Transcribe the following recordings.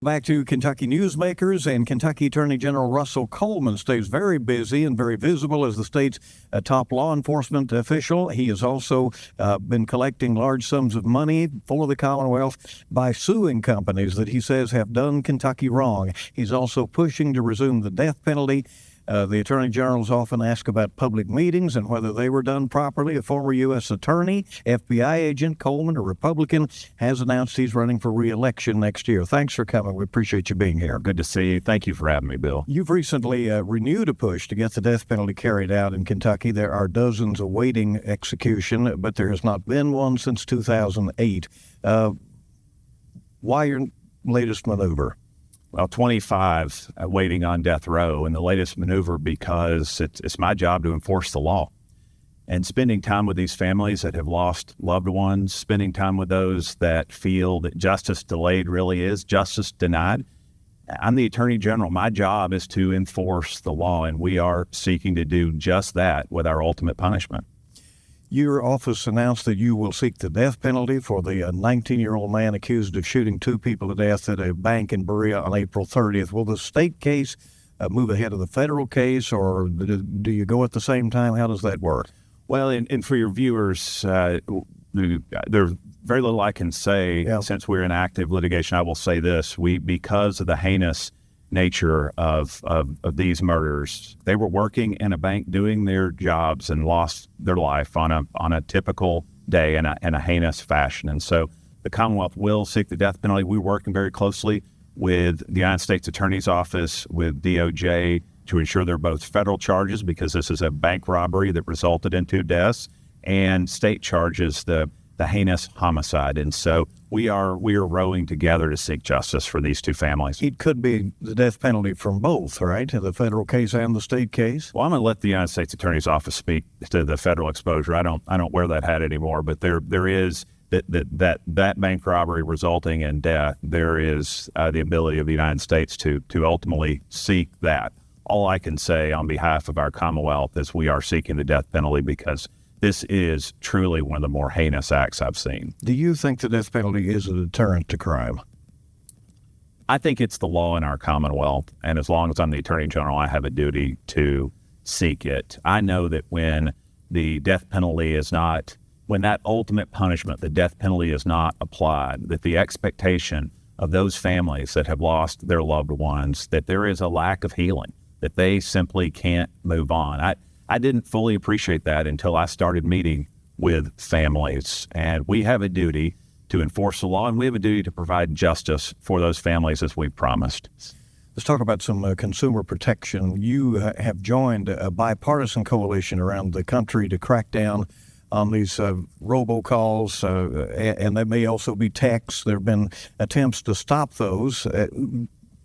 Back to Kentucky Newsmakers, and Kentucky Attorney General Russell Coleman stays very busy and very visible as the state's top law enforcement official. He has also been collecting large sums of money for the Commonwealth by suing companies that he says have done Kentucky wrong. He's also pushing to resume the death penalty. The Attorney General is often asked about public meetings and whether they were done properly. A former U.S. attorney, FBI agent Coleman, a Republican, has announced he's running for Reelection next year. Thanks for coming. We appreciate you being here. Good to see you. Thank you for having me, Bill. You've recently renewed a push to get the death penalty carried out in Kentucky. There are dozens awaiting execution, but there has not been one since 2008. Why your latest maneuver? Well, 25 waiting on death row, and the latest maneuver because it's my job to enforce the law. And spending time with these families that have lost loved ones, spending time with those that feel that justice delayed really is justice denied. I'm the Attorney General. My job is to enforce the law, and we are seeking to do just that with our ultimate punishment. Your office announced that you will seek the death penalty for the 19-year-old man accused of shooting two people to death at a bank in Berea on April 30th. Will the state case move ahead of the federal case, or do you go at the same time? How does that work? Well, and for your viewers, there's very little I can say. Since we're in active litigation. I will say this. Because of the heinous nature of these murders, they were working in a bank doing their jobs and lost their life on a typical day in a heinous fashion. And so the Commonwealth will seek the death penalty. We're working very closely with the United States Attorney's Office, with DOJ, to ensure they're both federal charges, because this is a bank robbery that resulted in two deaths, and state charges, the heinous homicide. And so we are rowing together to seek justice for these two families. It could be the death penalty from both, right? The federal case and the state case? Well, I'm going to let the United States Attorney's Office speak to the federal exposure. I don't wear that hat anymore, but there is that bank robbery resulting in death. There is the ability of the United States to ultimately seek that. All I can say on behalf of our Commonwealth is we are seeking the death penalty because this is truly one of the more heinous acts I've seen. Do you think the death penalty is a deterrent to crime? I think it's the law in our Commonwealth, and as long as I'm the Attorney General, I have a duty to seek it. I know that when the death penalty is not, when that ultimate punishment, the death penalty is not applied, that the expectation of those families that have lost their loved ones, that there is a lack of healing, that they simply can't move on. I didn't fully appreciate that until I started meeting with families. And we have a duty to enforce the law, and we have a duty to provide justice for those families as we've promised. Let's talk about some consumer protection. You have joined a bipartisan coalition around the country to crack down on these robocalls, and they may also be texts. There have been attempts to stop those.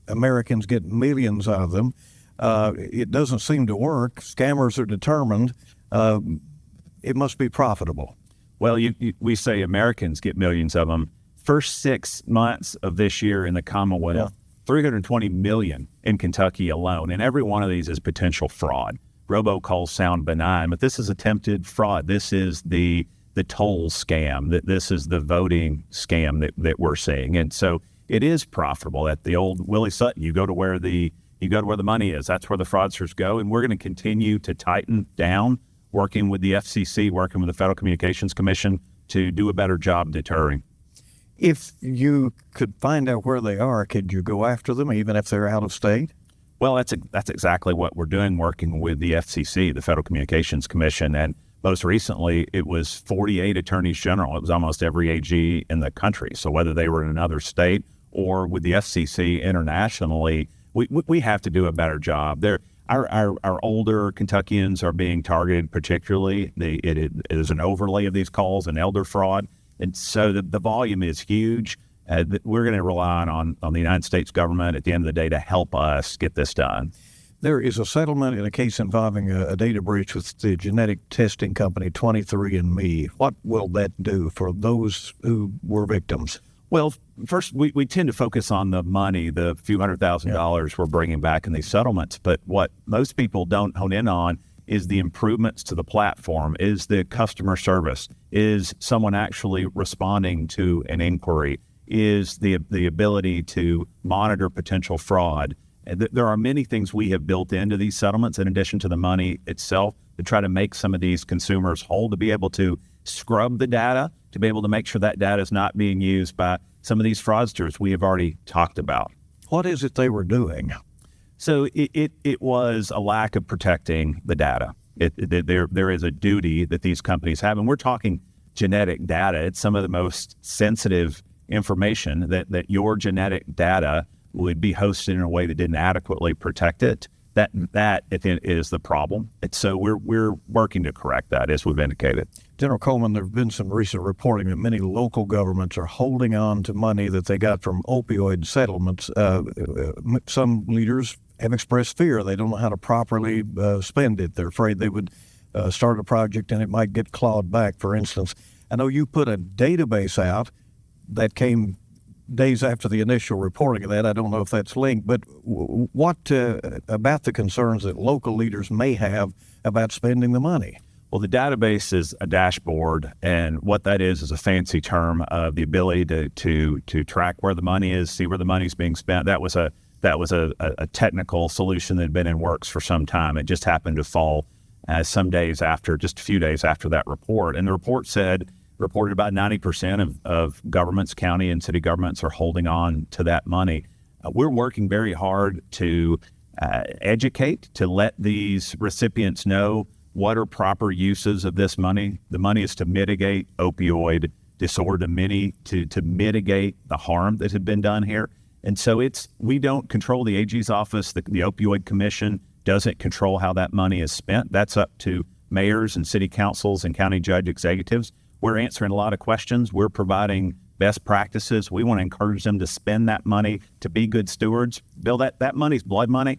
Americans get millions of them. It doesn't seem to work. Scammers are determined. It must be profitable. Well, we say Americans get millions of them. First 6 months of this year in the Commonwealth, 320 million in Kentucky alone. And every one of these is potential fraud. Robocalls sound benign, but this is attempted fraud. This is the toll scam. This is the voting scam that we're seeing. And so it is profitable. At the old Willie Sutton, you go to where the money is. That's where the fraudsters go. And we're going to continue to tighten down, working with the FCC, working with the Federal Communications Commission to do a better job deterring. If you could find out where they are, could you go after them even if they're out of state? Well, that's exactly what we're doing, working with the FCC, the Federal Communications Commission. And most recently, it was 48 attorneys general. It was almost every AG in the country. So whether they were in another state or with the FCC internationally, we have to do a better job. Our older Kentuckians are being targeted particularly. It is an overlay of these calls and elder fraud. And so the volume is huge. We're going to rely on the United States government at the end of the day to help us get this done. There is a settlement in a case involving a data breach with the genetic testing company 23andMe. What will that do for those who were victims? Well, first, we tend to focus on the money, the few $100,000 we're bringing back in these settlements. But what most people don't hone in on is the improvements to the platform, is the customer service, is someone actually responding to an inquiry, is the ability to monitor potential fraud. And there are many things we have built into these settlements in addition to the money itself to try to make some of these consumers whole, to be able to scrub the data, to be able to make sure that data is not being used by some of these fraudsters we have already talked about. What is it they were doing? So it was a lack of protecting the data. There is a duty that these companies have, and we're talking genetic data. It's some of the most sensitive information that your genetic data would be hosted in a way that didn't adequately protect it. That is the problem. And so we're working to correct that, as we've indicated. General Coleman, there have been some recent reporting that many local governments are holding on to money that they got from opioid settlements. Some leaders have expressed fear. They don't know how to properly spend it. They're afraid they would start a project and it might get clawed back, for instance. I know you put a database out that came days after the initial reporting of that. I don't know if that's linked, but what about the concerns that local leaders may have about spending the money? Well, the database is a dashboard, and what that is a fancy term of the ability to track where the money is, see where the money's being spent. That was a technical solution that had been in works for some time. It just happened to fall some days after, just a few days after that report. And the report reported about 90% of governments, county and city governments, are holding on to that money. We're working very hard to educate, to let these recipients know what are proper uses of this money. The money is to mitigate opioid disorder, to mitigate the harm that had been done here. And so we don't control the AG's office. The Opioid Commission doesn't control how that money is spent. That's up to mayors and city councils and county judge executives. We're answering a lot of questions. We're providing best practices. We want to encourage them to spend that money, to be good stewards. Bill, that money's blood money.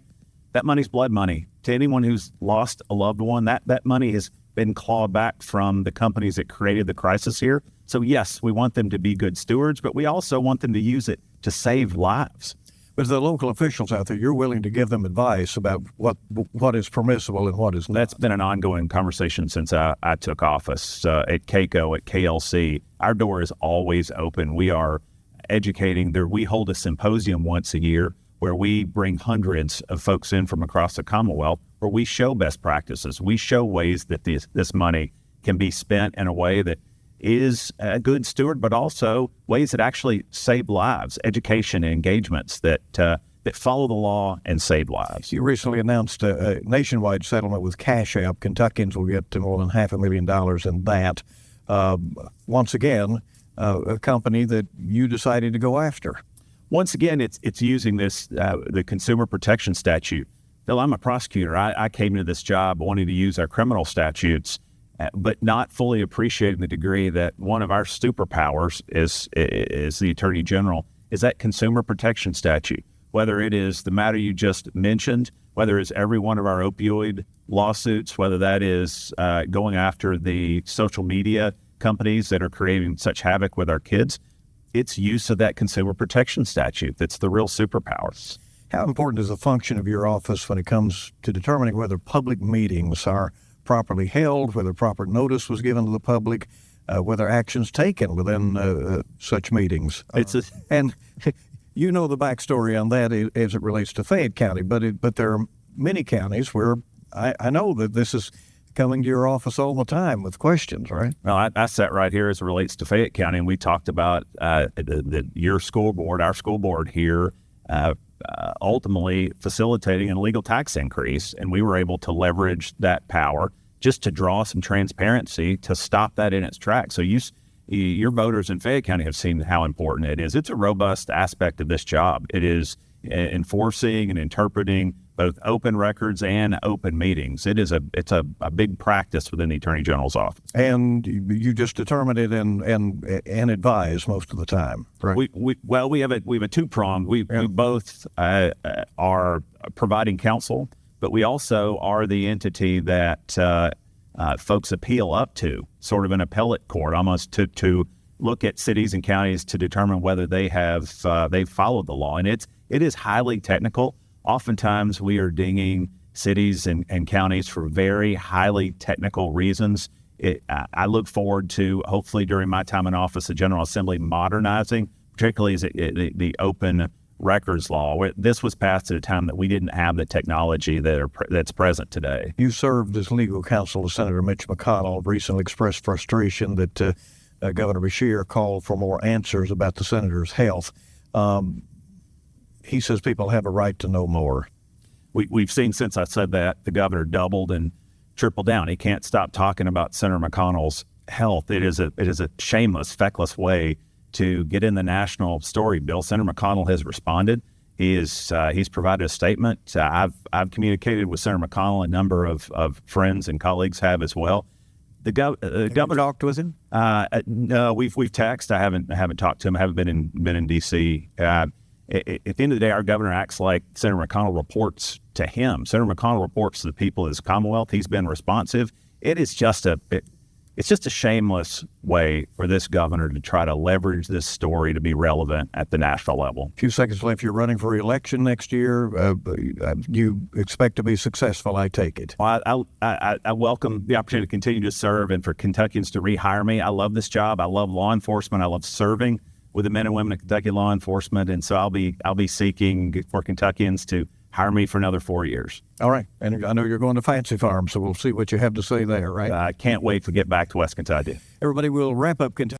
That money's blood money. To anyone who's lost a loved one, that money has been clawed back from the companies that created the crisis here. So yes, we want them to be good stewards, but we also want them to use it to save lives. But the local officials out there, you're willing to give them advice about what is permissible and what is not. That's been an ongoing conversation since I took office at KCO, at KLC. Our door is always open. We are educating. We hold a symposium once a year where we bring hundreds of folks in from across the Commonwealth, where we show best practices. We show ways that this money can be spent in a way that is a good steward, but also ways that actually save lives, education and engagements that follow the law and save lives. You recently announced a nationwide settlement with Cash App. Kentuckians will get to more than $500,000 in that. Once again, a company that you decided to go after. Once again, it's using the Consumer Protection Statute. Bill, I'm a prosecutor. I came to this job wanting to use our criminal statutes, but not fully appreciating the degree that one of our superpowers is the Attorney General, is that Consumer Protection Statute. Whether it is the matter you just mentioned, whether it's every one of our opioid lawsuits, whether that is going after the social media companies that are creating such havoc with our kids, it's use of that Consumer Protection Statute that's the real superpower. How important is the function of your office when it comes to determining whether public meetings are properly held, whether proper notice was given to the public, whether actions taken within such meetings? And you know the backstory on that as it relates to Fayette County, but there are many counties where I know that this is coming to your office all the time with questions, right? Well, I sat right here as it relates to Fayette County, and we talked about your school board, our school board here, ultimately facilitating an illegal tax increase, and we were able to leverage that power just to draw some transparency to stop that in its tracks. So your voters in Fayette County have seen how important it is. It's a robust aspect of this job. It is enforcing and interpreting both open records and open meetings. It's a big practice within the Attorney General's office. And you just determine it and advise most of the time, right? We have a two-pronged. We both are providing counsel, but we also are the entity that folks appeal up to, sort of an appellate court, almost to look at cities and counties to determine whether they've followed the law. And it is highly technical. Oftentimes we are dinging cities and counties for very highly technical reasons. I look forward to, hopefully during my time in office, the General Assembly modernizing particularly is the open records law. This was passed at a time that we didn't have the technology that's present today. You served as legal counsel to Senator Mitch McConnell, recently expressed frustration that Governor Beshear called for more answers about the senator's health. He says people have a right to know more. We've seen since I said that, the governor doubled and tripled down. He can't stop talking about Senator McConnell's health. It is a shameless, feckless way to get in the national story. Bill, Senator McConnell has responded. He's provided a statement. I've communicated with Senator McConnell. A number of friends and colleagues have as well. The governor talked with him. No, we've texted. I haven't talked to him. I haven't been in D.C. At the end of the day, our governor acts like Senator McConnell reports to him. Senator McConnell reports to the people of his Commonwealth. He's been responsive. It's just a shameless way for this governor to try to leverage this story to be relevant at the national level. A few seconds left. You're running for re-election next year. You expect to be successful, I take it. Well, I welcome the opportunity to continue to serve and for Kentuckians to rehire me. I love this job. I love law enforcement. I love serving with the men and women of Kentucky law enforcement. And so I'll be seeking for Kentuckians to hire me for another 4 years. All right. And I know you're going to Fancy Farm, so we'll see what you have to say there, right? I can't wait to get back to West Kentucky. Everybody, we'll wrap up Kentucky.